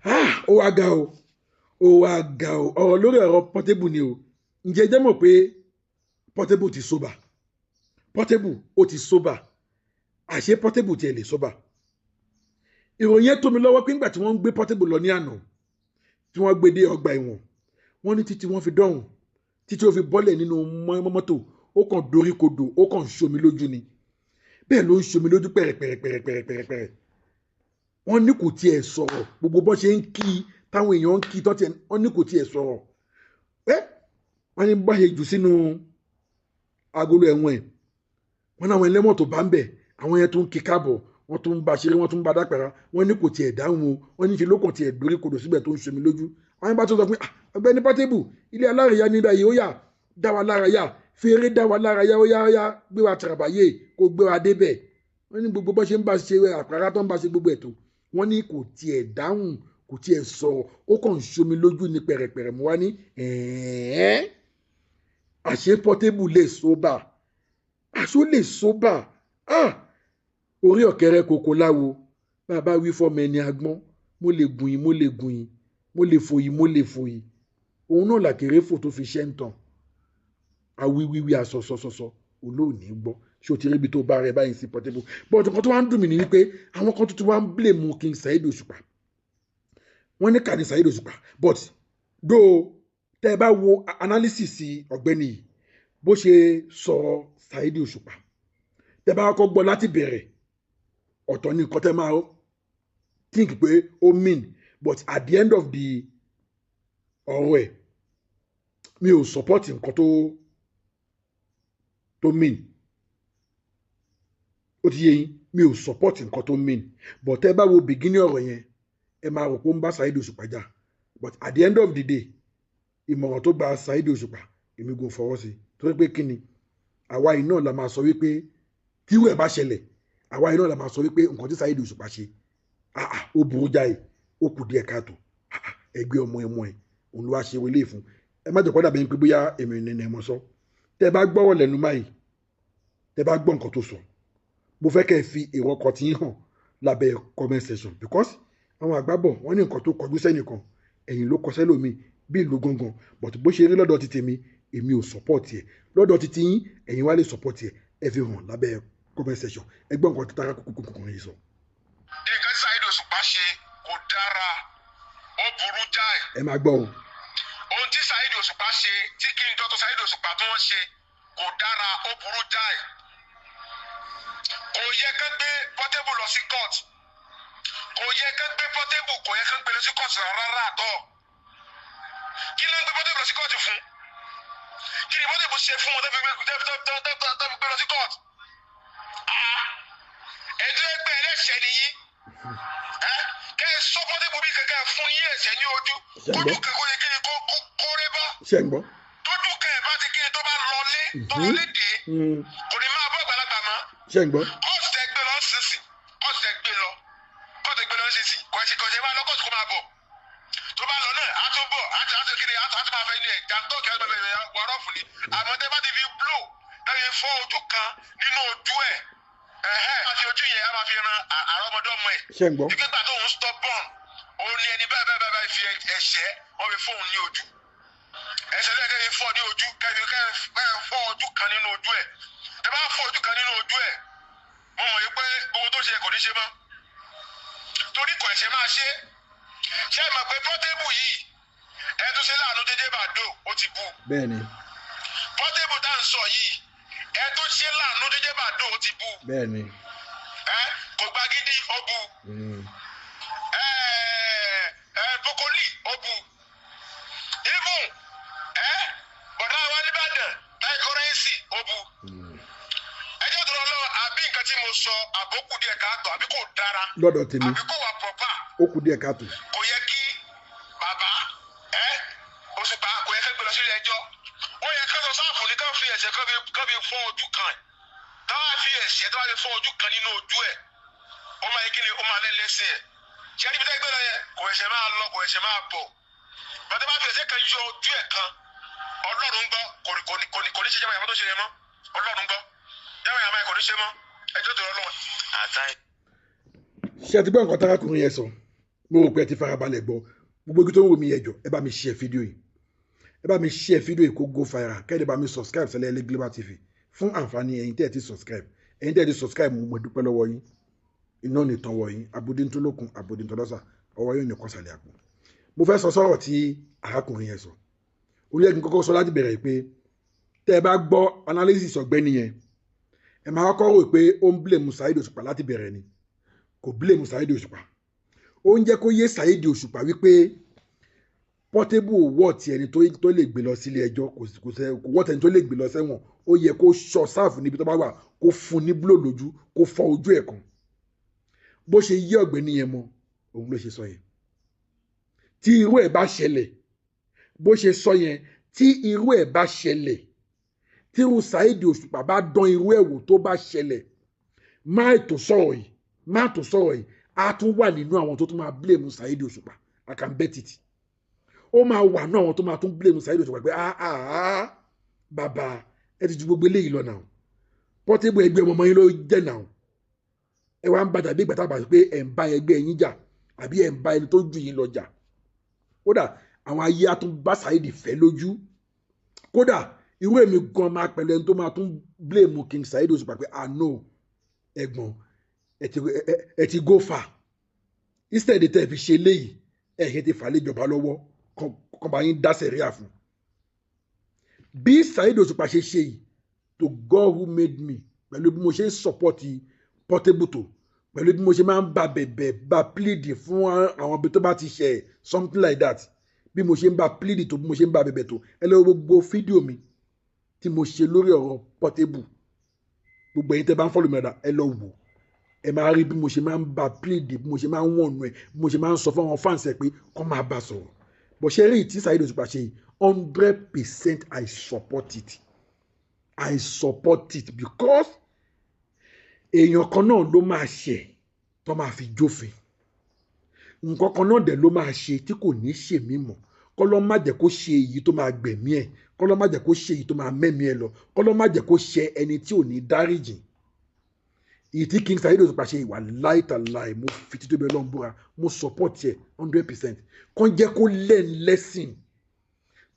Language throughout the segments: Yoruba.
ó wá ga o ọ̀rọ̀ lórí ọ̀rọ̀ Portable ni o ǹjẹ́ jẹ́ mọ̀ pé Portable ti sober Portable ó ti sober àṣé Portable tiẹ̀ lè sober ìròyìn yẹn tó mi lọ́wọ́ pé nígbà tí wọ́n ń gbé Portable lọ ní àná tí wọ́n gbé dé ọgbà ẹ̀wọ̀n wọ́n ní títí wọ́n fi dọ̀hùn títí ó fi bọ́lẹ̀ nínú mọ́tò ó kàn dorí kodò ó kàn ṣomi lójú ni bẹ́ẹ̀ ló ń ṣomi lójú pẹ̀rẹ̀pẹ̀rẹ̀ wọ́n ní kò tiẹ̀ sọ̀rọ̀ gbogbo bọ́n ṣe ń kí táwọn èèyàn ń kí tọ́tí wọ́n ní kò tiẹ̀ sọ̀rọ̀ wọ́n ní bá ṣe jù sínú agolo ẹ̀wọ̀n ẹ̀ wọ́n ní àwọn ẹlẹ́wọ̀n tó bá ń bẹ̀ àwọn yẹn tó ń kí káàbọ̀ wọ́n tún ń bá ṣeré wọ́n tún ń bá dápẹ̀rá wọ́n ní kò tiẹ̀ dáhùn o wọ́n ní ṣe lókàn tiẹ̀ dorí kodò síbẹ̀ tó ń ṣomi lójú àwọn bá tó sọ fún Ọ̀gbẹ́ni Portable ilé alárìíyá níbẹ̀ yìí ó yá dá wa lára yá fèrè dá wa lára yá ó yá gbé wa tàràbàyè kó gbé wa débẹ̀ wọ́n ní gbogbo bó ṣe ń bá ṣe àpárá tó ń bá ṣe gbogbo ẹ̀tọ́ wọ́n ní kò tiẹ̀ dáhùn kò tiẹ̀ sọ̀rọ̀ ó kàn ń ṣomi lójú ní pẹ̀rẹ̀pẹ̀rẹ̀ mo wá ní àṣé Portable lè sober àṣó lè sober orí ọ̀kẹ́rẹ́ kòkó láwo bàbá wí fọ́mọ ẹni agbọ́n mo lè gùn yín mo lè gùn yín mo lè fòyí òun náà làkèrè fò tó fi ṣẹ́ ń tàn awíwíwí asọ̀sọ̀sọ̀sọ̀ olóòní gbọ́ ṣé o ti rí ibi tó bá rẹ báyìí sí Portable but nǹkan tó wá ń dùn mí ni wípé àwọn kan tuntun wá ń blame King Saheed Òṣùpá wọ́n ní Kani Saheed Òṣùpá but though tẹ́ ẹ bá wo analysis ọ̀gbẹ́ni yìí bó ṣe sọ̀rọ̀ Saheed Òṣùpá tẹ́ bá kọ́ gbọ́ láti bẹ̀rẹ̀ ọ̀tọ̀ ní nǹkan tẹ́ máa think pé ó mean but at the end of the ọ̀rọ̀ ẹ̀ mi ò support nǹkan tó mean ó ti yé yín mi ò support nǹkan tó mean but tẹ́ bá wo beginning ọ̀rọ̀ yẹn ẹ máa rò pé ó ń bá Saheed Òṣùpá jà but at the end of the day ìmọ̀ràn tó gba Saheed Òṣùpá èmi kò fọwọ́ sí torí pé kí ni àwa yìí náà la máa sọ wípé tí irú ẹ̀ bá ṣẹlẹ̀ àwa yìí náà la máa sọ wípé nǹkan tí Saheed Òṣùpá ṣe ó burú jáì ó kù díẹ̀ káàtó ẹgbẹ́ ọmọ ẹ̀ òun ló wá ṣe wọlé fún ẹ má jẹ́ kó dàbí pé bóyá èmi nìyẹn mọ̀ sọ tẹ́ bá gbọ́wọ́ lẹ́nu máyì tẹ́ bá gbọ́ nǹkan tó sọ mo fẹ́ kẹ́ ẹ fi èrò ọkọ̀ tí ń hàn lábẹ́ comment section because àwọn àgbábọ̀ wọ́n ní nǹkan tó kọjú sẹ́nìkan ẹ̀yìn ló kọ sẹ́lòmíì bí ìlú gangan but bó ṣe rí lọ́dọ̀ ti tèmi èmi ò support ẹ̀ lọ́dọ̀ ti tiyín ẹ̀yin wá lè support ẹ̀ ẹ fi hàn lábẹ́ comment section ẹ gbọ́ nǹkan tó tara kúkú yìí sọ. nǹkan tí Saheed Òṣùpá ṣe kò dára ó burú jáì. ẹ máa gbọ́ o. ohun tí Saheed Òṣùpá ṣe tí kí n tọ́tọ́ Saheed Òṣùpá tó wọ́n ṣe kò dára ó burú jáì. kò yẹ kán gbé Portable lọ sí court kò yẹ kán gbé Portable kò yẹ kán gbé lọ sí court rárá àtọ́. kí ló ń gbé Portable lọ sí court fún? kí ni Portable ṣe fún wọn tó fi gbé lọ sí court? ẹjọ́ ẹgbẹ́ ẹlẹ́ṣẹ̀ nìyí kẹ́ ẹ sọ Portable bí kankan fún yín ẹ̀ṣẹ̀ ní ojú kójú kankan yẹ kí ni kó rẹ bá tójú kan ẹ̀ bá ti kí ni tó bá lọlé tó lọlé dé kò ní máa bọ́ àgbàlagbà mọ́ kóòtù tẹ gbé lọ sísìn kóòtù tẹ gbé lọ sísìn kọ̀ọ̀ṣẹ̀ máa lọ kóòtù kó máa bọ̀ tó bá lọ náà á tún bọ̀ á tún kí ni á tún máa fẹ́ ilé ẹ̀ jàǹtọ́ kí á tún máa fẹ́ wọ́rọ́ fún ni àmọ́ tẹ bá ti fi blow tẹ́lẹ̀ fọ́ ojú kan nínú ojú ẹ̀ àti ojú yẹn a máa fi ran àrọ́mọdọ́mọ ẹ̀ ìgbégbà tó ń stubborn òun ni ẹni bẹ́ẹ̀ fi ẹ̀ṣẹ̀ wọ́n fi fóun ní ojú ẹ̀ṣẹ̀ lẹ́yìn kẹ́yìn fọ́ ní ojú kẹ́yìn fọ́ ojú kan nínú ojú ẹ̀ ẹ bá fọ́ ojú kan nínú ojú ẹ̀ mo mọ̀ yìí pé gbogbo tó ṣe kò ní ṣe mọ́ torí kò ẹ̀ṣẹ̀ máa ṣe ṣé ẹ mọ̀ pé Portable yìí ẹ tó ṣe láàánú dédé bàdó ó ti bú Portable tá à ń sọ yìí ẹ tó ṣe láàánú dédé bàdó ó ti bú kò gba gidi ó bú Bokoli ó bú even bọ̀dá wa nìbàdàn táyé kọ́rẹ́ǹsì ó bú ẹjọ́ tó lọ àbí nǹkan tí mo sọ àbókù díẹ̀ káàtó àbí kò dára lọ́dọ̀ tèmi àbí kò wà proper ó kù díẹ̀ káàtó kò yẹ kí bàbá Òṣùpá kò yẹ kí gbé lọ sílé ẹjọ́ ó yẹ ká sọ sáàfù ní ká fi ẹ̀ṣẹ̀ ká fi fọ́ ojú kan táwa fi ẹ̀ṣẹ̀ táwa fi fọ́ ojú kan nínú ojú ẹ̀ ó máa yẹ kí ni ó máa lẹ́lẹ́sẹ̀ ẹ̀ ṣé ẹni bí tẹ́ gbé lọ yẹ kò ẹ̀ṣẹ̀ máa lọ kò ẹ̀ṣẹ̀ máa bọ̀ bàtẹ́ bá fi ẹ̀ṣẹ̀ kan yọ ojú ẹ̀ kan Ọlọ́run gbọ́ kò ní ṣe jẹ́mọ̀ yàrá tó ṣe yẹn mọ́ Ọlọ́run gbọ́ jẹ́mọ̀ yàrá kò ní ṣe mọ́ ẹjọ́ tó lọ́wọ́. ṣé ẹ ti gbọ́ nǹkan tárakùnrin yẹn sọ mo rò pé ẹ ti farabalẹ̀ gbọ́ gbogbo ibi tó ń wò mí ẹjọ́ ẹ bá mi share fídíò yìí ẹ bá mi share fídíò yìí kó go viral kẹ́ẹ̀dẹ̀ bá mi subscribe sílẹ̀ Ele Global TV fún àǹfààní ẹ̀yin tẹ́ ẹ ti subscribe ẹ̀yin tẹ́ ẹ ti subscribe mo dúpẹ́ lọ́wọ́ yín iná ní tán wọ yín abodintolókun abodintolọ́sà ọwọ́ yóò ní kọ́sàlẹ̀ àpò mo fẹ́ sọ sọ́rọ̀ tí arákùnrin yẹn sọ orí ẹ̀gbìn kọ́kọ́ sọ láti bẹ̀rẹ̀ pé tẹ́ ẹ bá gbọ́ analysis ọ̀gbẹ́ni yẹn ẹ máa kọ́kọ́ rò pé ó ń blame Saheed Òṣùpá láti bẹ̀rẹ̀ ni kò blame Saheed Òṣùpá ó ń jẹ́ kó yé Saheed Òṣùpá wípé Portable wọ́ ti ẹni tó lè gbé lọ sílé ẹjọ́ kò wọ́ tẹni tó lè gbé lọ sẹ́wọ̀n ó yẹ kó ṣọ sáàfù níbi tó bá wà kó fún ní búlò lójú kó fọ́ ojú ẹ̀ kan bó ṣe yí ọ̀gbẹ́ni yẹn mọ́ òun ló ṣe sọ yẹn tí irú ẹ̀ bá ṣẹlẹ̀ bó ṣe sọ yẹn tí irú ẹ̀ bá ṣẹlẹ̀ tí irú Saheed Òṣùpá bá dán irú ẹ̀ wò tó bá ṣẹlẹ̀ má tó sọ̀rọ̀ yìí á tún wà nínú àwọn tó tún máa blame Saheed Òṣùpá I can bet it ó máa wà náà àwọn tó máa tún blame Saheed Òṣùpá pé bàbá ẹ ti ju gbogbo eléyìí lọ náà Portable ẹgbẹ́ ọmọ yín ló jẹ́ náà ẹ wá ń bá tàbí ìgbà tábà pé ẹ̀ ń bá ẹgbẹ́ yín jà àbí ẹ̀ ń bá ẹni tó jù yín lọ jà kódà àwọn ayé á tún bá Saheed fẹ́ lójú kódà irú èmi gan máa pẹ̀lẹ́ ẹni tó máa tún blame King Saheed Òṣùpá pé no ẹ̀gbọ́n ẹ ti go far instead tẹ́ fi ṣe léyìí ẹ̀yìn ti fà lé ìjọba lọ́wọ́ kọba yín dá sẹ̀ríà fún bí Saheed Òṣùpá ṣe ṣe yìí to God who made me pẹ̀lú bí mo ṣe ń support Portable tó pẹ̀lú bí mo ṣe máa ń bá bẹ̀bẹ̀ bá plead fún àwọn ibi tó bá ti ṣe something like that bí mo ṣe ń bá plead tó bí mo ṣe ń bá bẹ̀bẹ̀ tó ẹ lọ gbogbo fídíò mi tí mo ṣe lórí ọ̀rọ̀ Portable gbogbo ẹ̀yin tẹ́ bá ń follow mi dáadáa ẹ lọ wò ẹ máa rí bí mo ṣe máa ń bá plead bí mo ṣe máa ń wọ̀nù ẹ bí mo ṣe máa ń sọ fún àwọn fans ẹ pé kọ́ máa bá sọ̀rọ̀ bó ṣe rí tí Saheed Òṣùpá ṣe 100% I support it because èèyàn kan náà ló máa ṣe tó máa fi jófin nǹkan kan náà dẹ̀ ló máa ṣe tí kò ní ṣe mí mọ́ kọ́lọ́ má jẹ́ kó ṣe èyí tó máa gbẹ̀mí ẹ̀ kọ́lọ́ má jẹ́ kó ṣe èyí tó máa mẹ́mí ẹ̀ lọ kọ́lọ́ má jẹ́ kó ṣe ẹni tí ò ní dáríjì èyí tí King Saheed Òṣùpá ṣe ìwà láìtàláì mo fi títí bẹ́ẹ̀ lọ́n búra mo support ẹ̀ 100% kàn jẹ́ kó learn lesson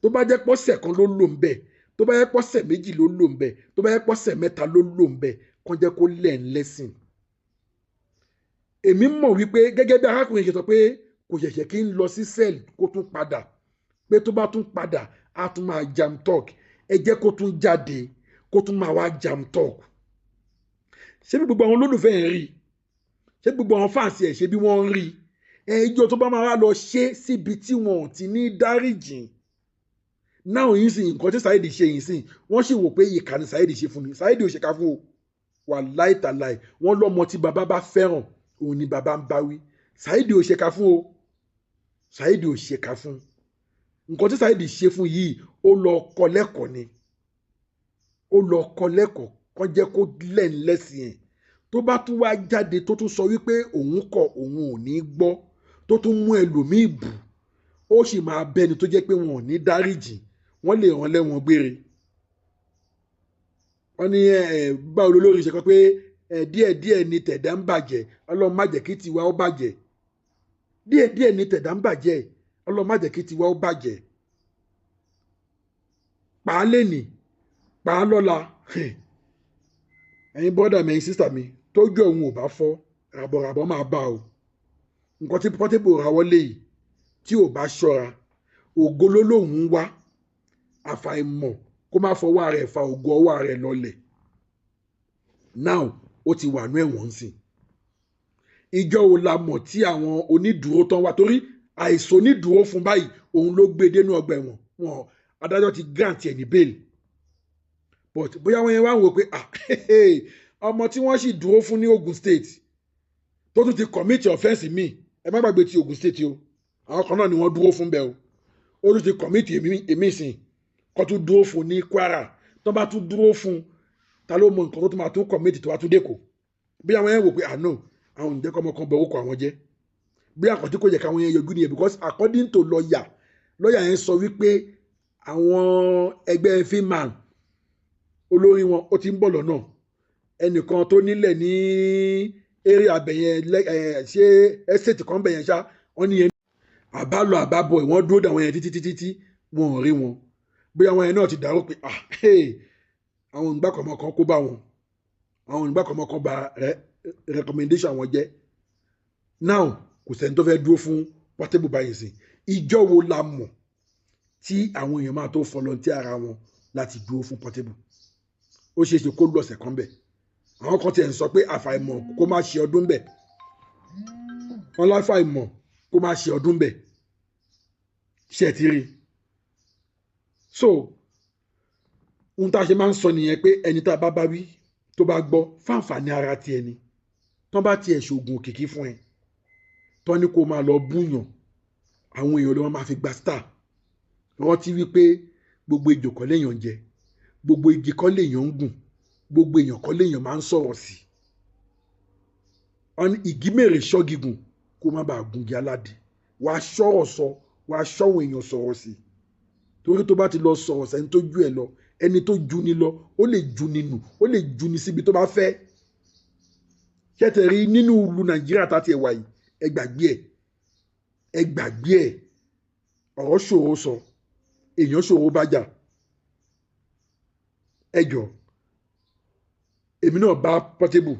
tó bá jẹ́ pọ́sẹ̀ kan ló lò ń bẹ̀ tó bá jẹ́ pọ́sẹ̀ méjì ló lò ń bẹ̀ tó bá jẹ́ pọ́sẹ̀ mẹ́ta ló lò ń bẹ̀ kàn jẹ́ kó learn lesson. èmi mọ̀ wípé gẹ́gẹ́ bí arákùnrin ṣe sọ pé kò ṣẹ̀ṣẹ̀ kí n lọ sí cell kó tún padà pé tó bá tún padà á tún máa jam talk ẹ jẹ́ kó tún jáde kó tún máa wá jam talk. ṣé bí gbogbo àwọn olólùfẹ́ ẹ̀ ń rí ṣé gbogbo àwọn fáǹsì ẹ̀ ṣe bí wọ́n ń rí ẹjọ́ tó bá máa wá lọ ṣe síbi tí wọn ò ti ní dáríjìn náà yìí sìn nǹkan tí Saheed ṣe yìí sìn wọ́n sì wò pé ìkà ni Saheed ṣe fún mi Saheed ò ṣe ká fún o wà láìtàláì wọ́n lọ́mọ tí bàbá bá fẹ́ràn òun ni bàbá ń bá wí Saheed ò ṣe ká fún o Saheed ò ṣe ká fún nǹkan tí Saheed ṣe fún yìí ó lọ kọ́ lẹ́kọ̀ọ́ ni ó lọ kọ́ lẹ́kọ̀ọ́ kọ́ jẹ́ kó lẹ́ń lẹ́sìn ẹ̀ tó bá tún wá jáde tó tún sọ wípé òun kọ̀ òun ò ní gbọ́ tó tún mú ẹlòmíì bù ó sì máa bẹni tó jẹ́ pé wọn ò ní dáríjì wọ́n lè rán lẹ́wọ̀n gbére. wọ́n ní báwo lolórí ṣe kọ́ pé díẹ̀díẹ̀ ni tẹ̀dá ń bàjẹ́ Ọlọ́run má jẹ́ kí tiwa ó bàjẹ́ díẹ̀díẹ̀ ni tẹ̀dá ń bàjẹ́ Ọlọ́run má jẹ́ kí tiwa ó bàjẹ́. pa á lẹ́nì pa á lọ́la ẹ̀yin bọ́dà mi ẹ̀yin sísà mi tójú òun ò bá fọ́ ràbọ̀ràbọ̀ máa bá o nǹkan tí Portable rawọ́ lé yìí tí ò bá ṣọ́ra ògo ló lóun ń wá àfàìmọ̀ kó má fọwọ́ rẹ̀ fa ògo ọwọ́ rẹ̀ lọlẹ̀ now ó ti wà ní ẹ̀wọ̀n sí ìjọ wo la mọ̀ tí àwọn onídùúró tán wá torí àìsàn onídùúró fún báyìí òun ló gbé dénú ọgbà ẹ̀wọ̀n wọn adájọ́ ti grant ẹ̀ ní bail but bóyá wọ́n yẹn wá ń wò pé ọmọ tí wọ́n sì dúró fún ní Ogun State tó tún ti commit offence mi ẹ má gbàgbé ti Ogun State o àwọn kan náà ni wọ́n dúró fún bẹ́ẹ̀ o ó tún ti commit èmi sìn kó tún dúró fún ní Kwara tó bá tún dúró fún ta ló mọ nǹkan tó tún máa tún commit tó wá tún dẹ́kọ̀ bí àwọn yẹn wò pé no àwọn ǹjẹ́ kọ́ ọmọ kan bẹ̀ orúkọ àwọn jẹ́ bí àkọ́tí kò yẹ káwọn yẹn yọjú nìyẹn because according to lawyer yẹn sọ wípé àwọn ẹgbẹ́ Freeman olórí wọn ó ti ń bọ̀ lọ́nà ẹnìkan tó nílẹ̀ ní eré abẹ̀yẹn ṣé estate kan bẹ̀yẹn ṣá wọ́n ní yẹn àbálọ àbábọ̀ wọ́n dúró dàwọn yẹn títí wọn ò rí wọn bí àwọn yẹn náà ti dàrú pé àwọn òǹgbàkọ̀mọ̀kan kó bá wọn àwọn òǹgbàkọ̀mọ̀kan bà recommendation àwọn jẹ́ now kò sẹ́ni tó fẹ́ dúró fún Portable báyìí sí ìjọ wo la mọ̀ tí àwọn èèyàn máa tó volunteer ara wọn láti dúró fún Portable ó ṣeé ṣe kó lọ́sẹ̀ kan bẹ̀ àwọn kan tiẹ̀ ń sọ pé àfàìmọ̀ kó má ṣe ọdún bẹ̀ wọn láfàìmọ̀ kó má ṣe ọdún bẹ̀ ṣe ti rí so ohun tá a ṣe máa ń sọ nìyẹn pé ẹni tá a bá wí tó bá gbọ́ fáǹfààní ara ti ẹni tán bá tiẹ̀ ṣoògùn òkìkí fún ẹ tán ní kó máa lọ búyàn àwọn èèyàn ló máa fi gba star rántí wípé gbogbo ejò kọ́ léèyàn jẹ gbogbo igi kọ́ léèyàn ń gùn gbogbo èèyàn kọ́ léèyàn máa ń sọ̀rọ̀ sí igi mèrè ṣọ́gígùn kó má bàa gungi aládé wàá ṣọ́rọ̀ sọ wàá ṣọ́wọ́ èèyàn sọ̀rọ̀ sí torí tó bá ti lọ sọ̀rọ̀ sẹ́ni tó ju ẹ̀ lọ ẹni tó ju ni lọ ó lè ju ni nù ó lè ju ni síbi tó bá fẹ́ ṣẹ́tẹ̀rí nínú ìlú Nàìjíríà tá ti ẹ̀ wà yìí ẹ gbàgbé ẹ̀ ọ̀rọ̀ ṣòro sọ èèyàn ṣòro bájà ẹ jọ èmi náà bá Portable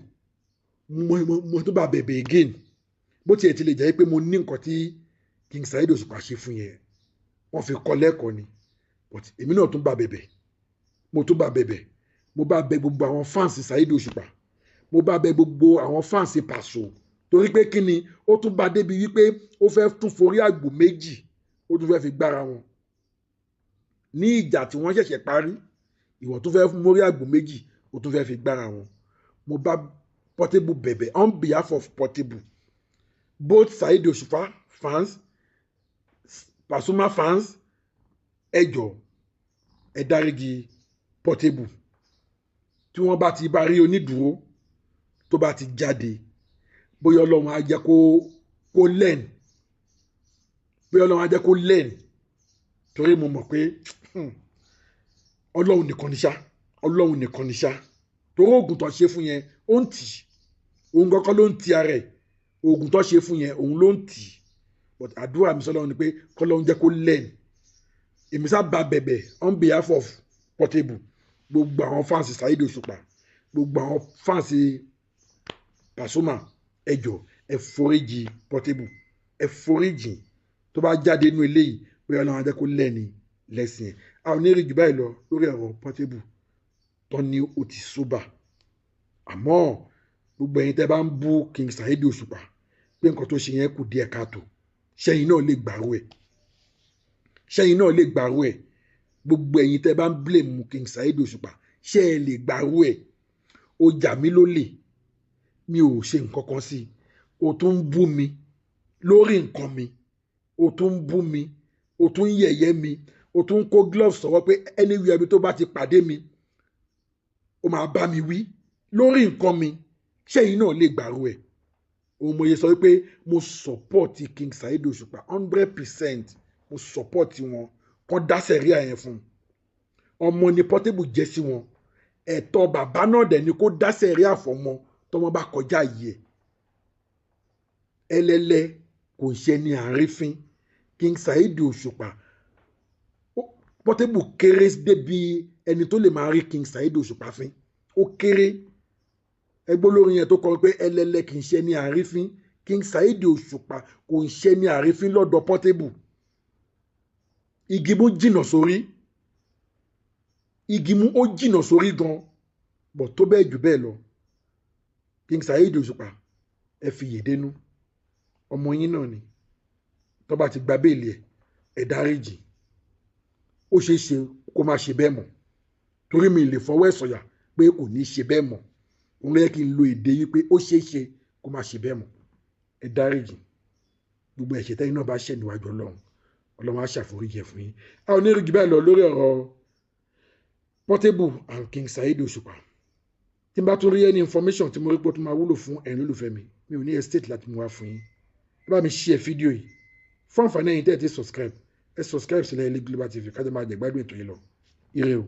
mo tó bá bẹ̀bẹ̀ again bó tiẹ̀ ti lè jẹ́ pé mo ní nǹkan tí King Saheed Òṣùpá ṣe fún yẹn wọ́n fi kọ́ lẹ́kọ̀ọ́ ni but èmi náà tún bá bẹ̀bẹ̀ mo tún bá bẹ̀bẹ̀ mo bá bẹ̀ gbogbo àwọn fans Saheed Òṣùpá mo bá bẹ̀ gbogbo àwọn fans Paso torí pé kí ni ó tún bá débi wípé ó fẹ́ tún forí àgbò méjì ó tún fẹ́ fi gbára wọn ní ìjà tí wọ́n ṣẹ̀ṣẹ̀ parí ìwọ̀n tún fẹ́ mórí àgbò méjì ó tún fẹ́ fi gbára wọn mo bá Portable bẹ̀bẹ̀ on behalf of Portable both Saheed Òṣùpá fans Pasuma fans ẹ jọ̀ọ́ ẹ dáríjì Portable tí wọ́n bá ti bá rí onídùúró tó bá ti jáde bóyá Ọlọ́run á jẹ́ kó learn bóyá Ọlọ́run á jẹ́ kó learn torí mo mọ̀ pé Ọlọ́run nìkan ni ṣá torí oògùn tó ṣe fún yẹn ó ń tì òun kọ́kọ́ ló ń ti ara ẹ̀ oògùn tó ṣe fún yẹn òun ló ń tì but àdúrà mi sọ́lọ́run ni pé kọ́lọ́run jẹ́ kó learn èmi sábà bẹ̀bẹ̀ on behalf of Portable gbogbo àwọn fans Saheed Òṣùpá gbogbo àwọn fans Pasuma ẹ jọ̀ọ́ ẹ foríjì Portable ẹ foríjì tó bá jáde inú eléyìí pé Ọlọ́run á jẹ́ kó lẹ́ni lẹ́sìn ẹ̀ a ò ní rí jù báyìí lọ lórí ọ̀rọ̀ Portable tó ní ó ti sóbà àmọ́ gbogbo ẹ̀yin tẹ́ bá ń bú King Saheed Òṣùpá pé nǹkan tó ṣe yẹn kù díẹ̀ káàtó ṣẹ́yìn náà lè gbàrú ẹ̀ gbogbo ẹ̀yin tẹ́ bá ń blame King Saheed Òṣùpá ṣé ẹ lè gbàrú ẹ̀ ó jà mí lólè mi ò ṣe nǹkan kan sí o tún ń bú mi lórí nǹkan mi o tún ń bú mi o tún ń yẹ̀yẹ́ mi o tún ń kó gloves sọ̀rọ̀ pé anywhere bí tó bá ti pàdé mi o máa bá mi wí lórí nǹkan mi ṣẹ́yìn náà lè gbàrú ẹ̀ òun mo yẹ sọ wípé mo support King Saheed Òṣùpá 100% mo support wọn kàn dá sẹ̀ríà yẹn fún ọmọ ni Portable jẹ́ sí wọn ẹ̀tọ́ bàbá náà dẹ̀ ni kó dá sẹ̀ríà fọmọ tọmọ bá kọjá yìí ẹ̀ ẹlẹ́lẹ́ kò ṣe ní àrífín King Saheed Òṣùpá Portable kéré débi ẹni tó lè máa rí King Saheed Òṣùpá fín ó kéré ẹgbẹ́ olórin yẹn tó kọ pé ẹlẹ́lẹ́ kì í ṣe ní àrífín King Saheed Òṣùpá kò ń ṣe ní àrífín lọ́dọ̀ Portable igi mú jìnnà sórí gan bọ̀ tó bẹ́ẹ̀ jù bẹ́ẹ̀ lọ King Saheed Òṣùpá ẹ fi yèdénú ọmọ yín náà ni tó bá ti gba béèlì ẹ dáríjì ó ṣeé ṣe kó má ṣe bẹ́ẹ̀ mọ́ torí mi lè fọwọ́ ẹ̀ sọ̀yà pé kò ní ṣe bẹ́ẹ̀ mọ́ òun ló yẹ kí n lo èdè yìí pé ó ṣeé ṣe kó má ṣe bẹ́ẹ̀ mọ́ ẹ dáríjì gbogbo ẹ̀ṣẹ̀ tẹ́yìn náà bá ṣẹ̀ níwájú Ọlọ́run á ṣàforíjì ẹ̀ fún yín a ò ní rí jù báyìí lọ lórí ọ̀rọ̀ Portable and King Saheed Òṣùpá tí n bá tún rí any information tí mo rí pé ó tún máa wúlò fún ẹ̀yin olólùfẹ́ mi mi ò ní hesitate láti mú wá fún yín ẹ bá mi share fídíò yìí fún àǹfààní ẹ̀yin tẹ́ ẹ ti subscribe sílẹ̀ ilé Global TV kájọ máa jẹ gbádùn ètò yìí lọ ire o.